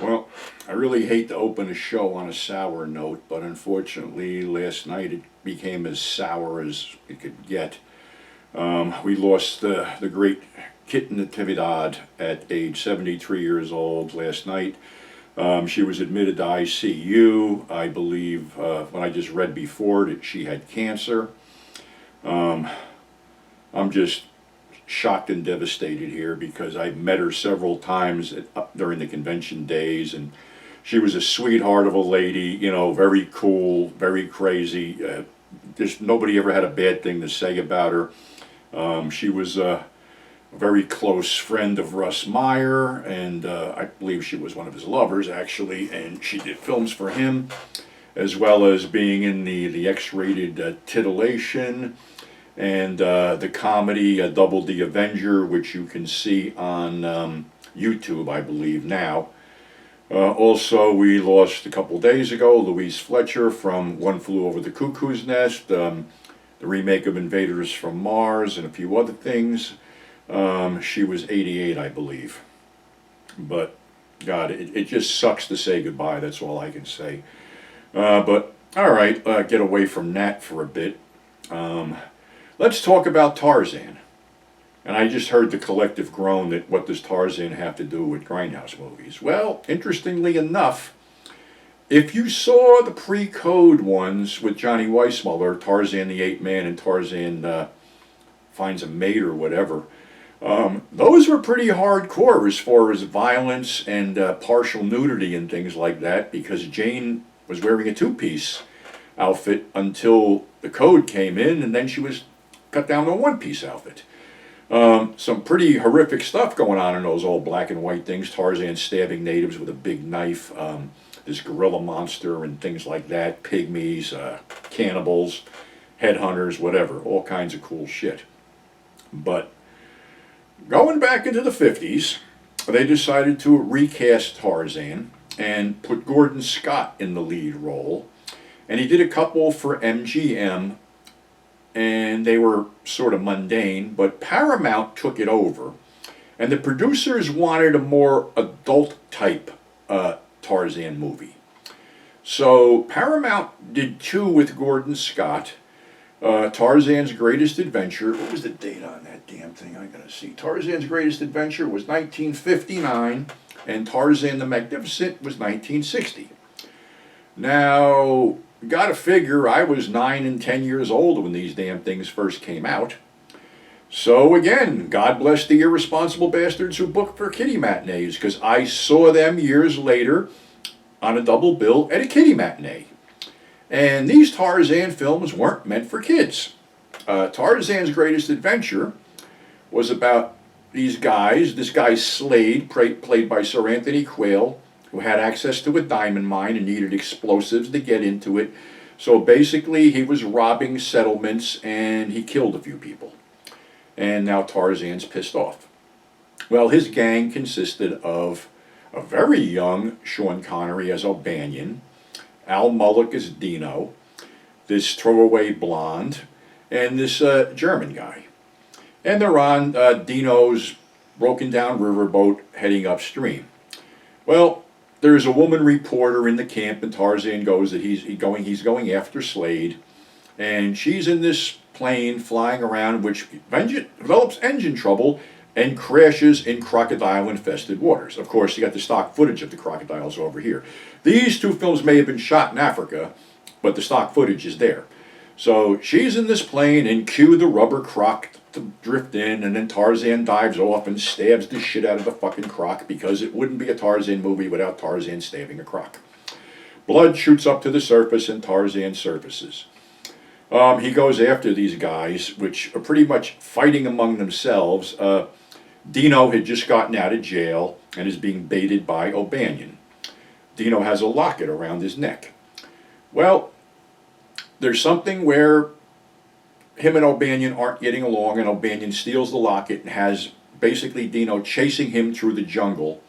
Well, I really hate to open a show on a sour note, but unfortunately, last night it became as sour as it could get. We lost the great Kitten Natividad at age 73 years old last night. She was admitted to ICU. I believe, when I just read before, that she had cancer. Um, I'm just shocked and devastated here because I met her several times during the convention days, and she was a sweetheart of a lady, very cool, very crazy. Just nobody ever had a bad thing to say about her. She was a very close friend of Russ Meyer, and I believe she was one of his lovers, actually, and she did films for him, as well as being in the X-rated Titillation, and the comedy Double the Avenger, which you can see on YouTube, I believe, now. Also, we lost a couple days ago Louise Fletcher from One Flew Over the Cuckoo's Nest, the remake of Invaders from Mars, and a few other things. She was 88, I believe. But, God, it just sucks to say goodbye, that's all I can say. But, all right, get away from that for a bit. Let's talk about Tarzan. And I just heard the collective groan that what does Tarzan have to do with Grindhouse movies? Well, interestingly enough, if you saw the pre-code ones with Johnny Weissmuller, Tarzan the Ape Man and Tarzan Finds a Mate or whatever, those were pretty hardcore as far as violence and partial nudity and things like that, because Jane was wearing a two-piece outfit until the code came in, and then she was cut down to a one-piece outfit. Some pretty horrific stuff going on in those old black and white things. Tarzan stabbing natives with a big knife, this gorilla monster and things like that, pygmies, cannibals, headhunters, whatever, all kinds of cool shit. But going back into the 50s, they decided to recast Tarzan and put Gordon Scott in the lead role. And he did a couple for MGM, and they were sort of mundane, but Paramount took it over, and the producers wanted a more adult-type Tarzan movie. So Paramount did two with Gordon Scott, Tarzan's Greatest Adventure. What was the date on that damn thing? I gotta see. Tarzan's Greatest Adventure was 1959, and Tarzan the Magnificent was 1960. Now, gotta figure I was 9 and 10 years old when these damn things first came out. So again, God bless the irresponsible bastards who booked for kiddie matinees, because I saw them years later on a double bill at a kiddie matinee. And these Tarzan films weren't meant for kids. Tarzan's Greatest Adventure was about these guys, this guy Slade, played by Sir Anthony Quayle, who had access to a diamond mine and needed explosives to get into it. So basically he was robbing settlements and he killed a few people. And now Tarzan's pissed off. Well, his gang consisted of a very young Sean Connery as O'Banion, Al Mullock as Dino, this throwaway blonde, and this German guy. And they're on Dino's broken down riverboat heading upstream. Well, there's a woman reporter in the camp, and Tarzan goes that he's going after Slade, and she's in this plane flying around, which develops engine trouble and crashes in crocodile-infested waters. Of course, you got the stock footage of the crocodiles over here. These two films may have been shot in Africa, but the stock footage is there. So she's in this plane, and cue the rubber croc to drift in, and then Tarzan dives off and stabs the shit out of the fucking croc, because it wouldn't be a Tarzan movie without Tarzan stabbing a croc. Blood shoots up to the surface, and Tarzan surfaces. He goes after these guys, which are pretty much fighting among themselves. Dino had just gotten out of jail and is being baited by O'Banion. Dino has a locket around his neck. Well, there's something where him and O'Banion aren't getting along, and O'Banion steals the locket and has basically Dino chasing him through the jungle.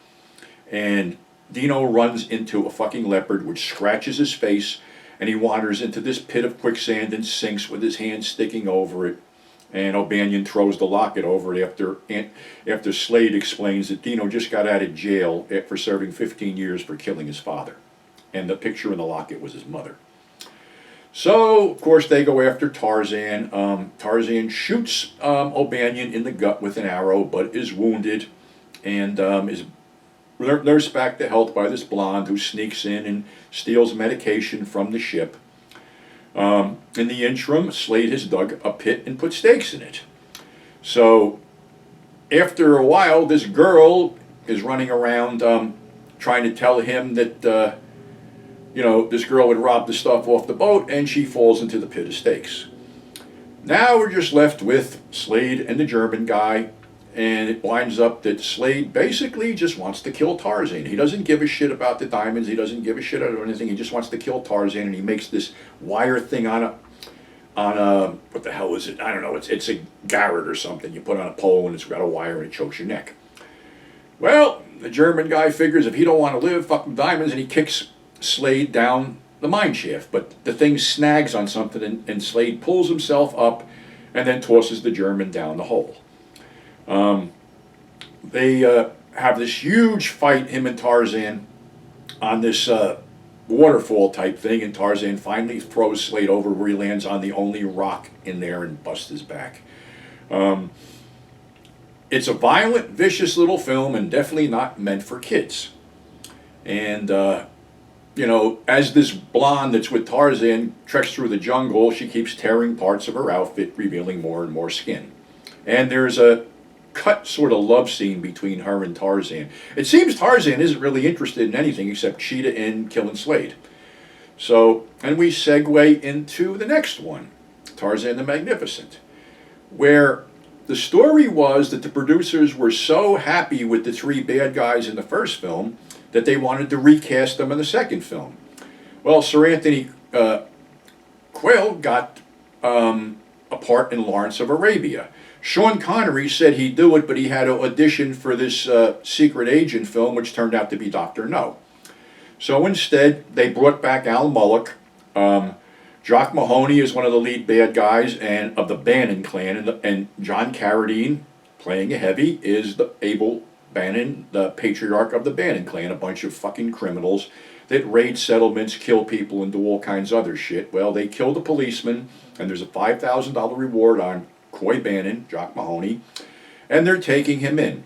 And Dino runs into a fucking leopard, which scratches his face, and he wanders into this pit of quicksand and sinks with his hand sticking over it. And O'Banion throws the locket over it after Slade explains that Dino just got out of jail for serving 15 years for killing his father. And the picture in the locket was his mother. So, of course, they go after Tarzan. Tarzan shoots O'Banion in the gut with an arrow, but is wounded and is nursed back to health by this blonde who sneaks in and steals medication from the ship. In the interim, Slade has dug a pit and put stakes in it. So, after a while, this girl is running around trying to tell him that, this girl would rob the stuff off the boat, and she falls into the pit of stakes. Now we're just left with Slade and the German guy, and it winds up that Slade basically just wants to kill Tarzan. He doesn't give a shit about the diamonds. He doesn't give a shit about anything. He just wants to kill Tarzan, and he makes this wire thing on a what the hell is it? I don't know. It's a garrote or something. You put on a pole, and it's got a wire, and it chokes your neck. Well, the German guy figures if he don't want to live, fuck the diamonds, and he kicks Slade down the mine shaft. But the thing snags on something, and Slade pulls himself up, and then tosses the German down the hole. They have this huge fight, him and Tarzan, on this waterfall type thing, and Tarzan finally throws Slade over where he lands on the only rock in there and busts his back. It's a violent, vicious little film and definitely not meant for kids. And, as this blonde that's with Tarzan treks through the jungle, she keeps tearing parts of her outfit, revealing more and more skin. And there's a cut sort of love scene between her and Tarzan. It seems Tarzan isn't really interested in anything except Cheetah and killing Slade. So, and we segue into the next one, Tarzan the Magnificent, where the story was that the producers were so happy with the three bad guys in the first film that they wanted to recast them in the second film. Well, Sir Anthony Quayle got a part in Lawrence of Arabia. Sean Connery said he'd do it, but he had to audition for this secret agent film, which turned out to be Dr. No. So instead, they brought back Al Mullock. Jock Mahoney is one of the lead bad guys and of the Bannon clan, and John Carradine, playing a heavy, is the Abel Bannon, the patriarch of the Bannon clan, a bunch of fucking criminals that raid settlements, kill people, and do all kinds of other shit. Well, they killed a policeman, and there's a $5,000 reward on Coy Bannon, Jock Mahoney, and they're taking him in.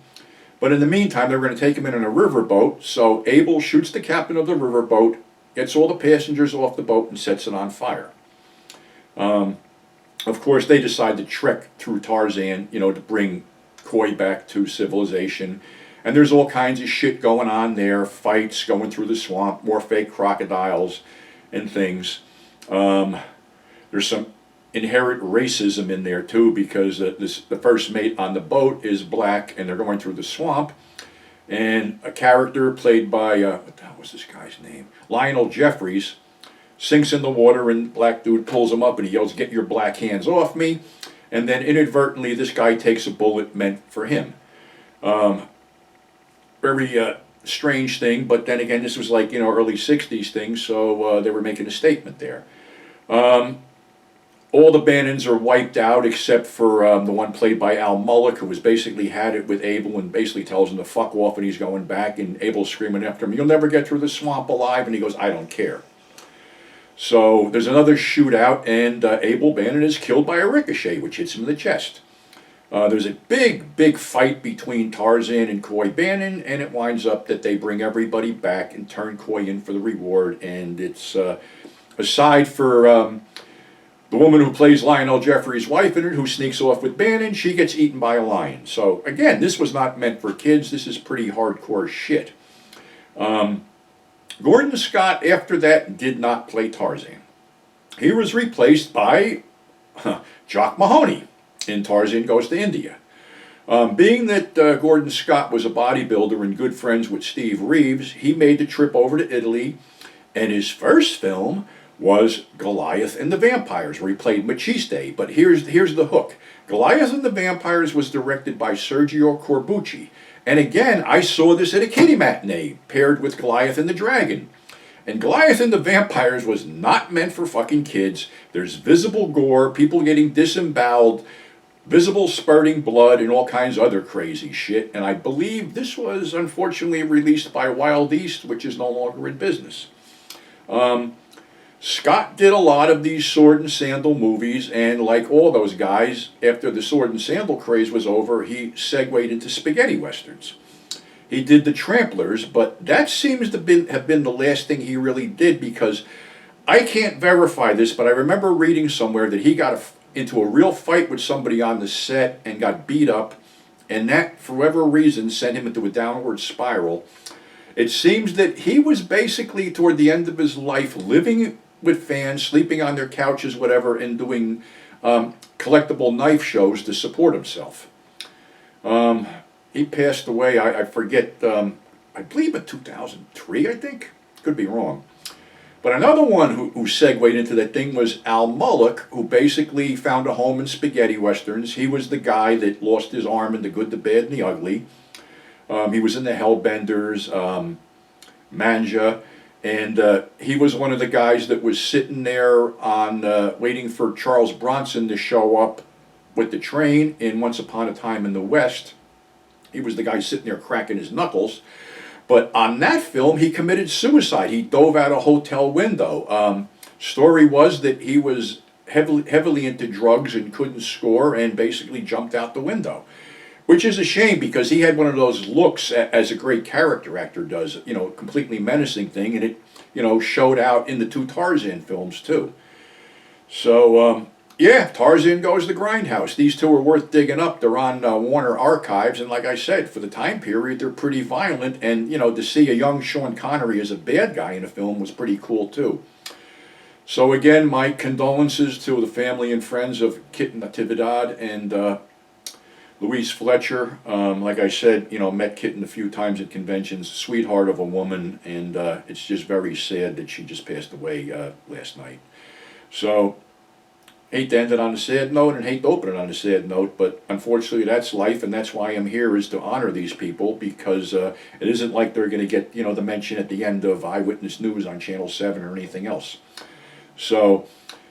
But in the meantime, they're going to take him in on a riverboat, so Abel shoots the captain of the riverboat, gets all the passengers off the boat, and sets it on fire. Of course, they decide to trek through Tarzan, to bring Coy back to civilization. And there's all kinds of shit going on there, fights going through the swamp, more fake crocodiles and things. There's some inherent racism in there too, because the first mate on the boat is black, and they're going through the swamp, and a character played by what the hell was this guy's name? Lionel Jeffries sinks in the water, and black dude pulls him up and he yells, "Get your black hands off me!" And then inadvertently this guy takes a bullet meant for him. Very strange thing, but then again, this was like early '60s thing, so they were making a statement there. All the Bannons are wiped out except for the one played by Al Mullock, who was basically had it with Abel and basically tells him to fuck off, and he's going back, and Abel's screaming after him, "You'll never get through the swamp alive," and he goes, "I don't care." So there's another shootout, and Abel Bannon is killed by a ricochet, which hits him in the chest. There's a big fight between Tarzan and Coy Bannon, and it winds up that they bring everybody back and turn Coy in for the reward, and it's aside for the woman who plays Lionel Jeffries' wife in it, who sneaks off with Bannon, she gets eaten by a lion. So again, this was not meant for kids. This is pretty hardcore shit. Gordon Scott, after that, did not play Tarzan. He was replaced by Jock Mahoney in Tarzan Goes to India. Being that Gordon Scott was a bodybuilder and good friends with Steve Reeves, he made the trip over to Italy, and his first film was Goliath and the Vampires, where he played Maciste. But here's the hook. Goliath and the Vampires was directed by Sergio Corbucci. And again, I saw this at a kiddie matinee, paired with Goliath and the Dragon. And Goliath and the Vampires was not meant for fucking kids. There's visible gore, people getting disemboweled, visible spurting blood and all kinds of other crazy shit. And I believe this was unfortunately released by Wild East, which is no longer in business. Scott did a lot of these sword and sandal movies, and like all those guys, after the sword and sandal craze was over, he segued into spaghetti westerns. He did The Tramplers, but that seems to have been the last thing he really did, because I can't verify this, but I remember reading somewhere that he got into a real fight with somebody on the set and got beat up, and that, for whatever reason, sent him into a downward spiral. It seems that he was basically, toward the end of his life, living with fans, sleeping on their couches, whatever, and doing collectible knife shows to support himself. He passed away, I forget, I believe in 2003, I think. Could be wrong. But another one who segued into that thing was Al Mullock, who basically found a home in spaghetti westerns. He was the guy that lost his arm in The Good, the Bad, and the Ugly. He was in the Hellbenders, Manja. And he was one of the guys that was sitting there on waiting for Charles Bronson to show up with the train in Once Upon a Time in the West. He was the guy sitting there cracking his knuckles. But on that film, he committed suicide. He dove out a hotel window. Story was that he was heavily into drugs and couldn't score and basically jumped out the window. Which is a shame, because he had one of those looks as a great character actor does, you know, completely menacing thing, and it, you know, showed out in the 2 Tarzan films too. So, yeah, Tarzan goes to Grindhouse. These two are worth digging up. They're on Warner Archives, and like I said, for the time period, they're pretty violent, and, you know, to see a young Sean Connery as a bad guy in a film was pretty cool too. So again, my condolences to the family and friends of Kitten Natividad and Louise Fletcher. Like I said, you know, met Kitten a few times at conventions. Sweetheart of a woman, and it's just very sad that she just passed away last night. So, hate to end it on a sad note and hate to open it on a sad note, but unfortunately that's life, and that's why I'm here, is to honor these people, because it isn't like they're going to get, you know, the mention at the end of Eyewitness News on Channel 7 or anything else. So,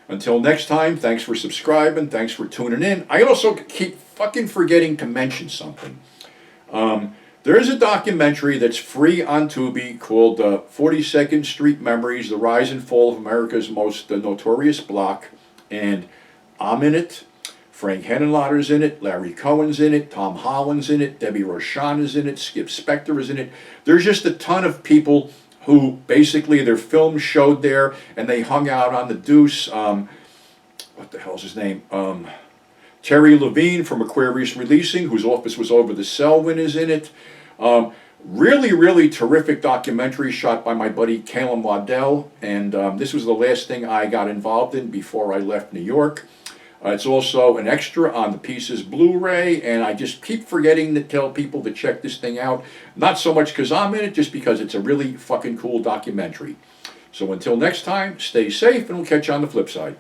until next time, thanks for subscribing, thanks for tuning in. I also keep fucking forgetting to mention something. There is a documentary that's free on Tubi called 42nd Street Memories, The Rise and Fall of America's Most Notorious Block, and I'm in it, Frank Henenlotter's in it, Larry Cohen's in it, Tom Holland's in it, Debbie Rochon is in it, Skip Spector is in it. There's just a ton of people who basically their films showed there, and they hung out on the Deuce. What the hell's his name? Terry Levine from Aquarius Releasing, whose office was over the Selwyn, is in it. Really, really terrific documentary shot by my buddy Calum Waddell, and this was the last thing I got involved in before I left New York. It's also an extra on the Pieces Blu-ray, and I just keep forgetting to tell people to check this thing out. Not so much because I'm in it, just because it's a really fucking cool documentary. So until next time, stay safe, and we'll catch you on the flip side.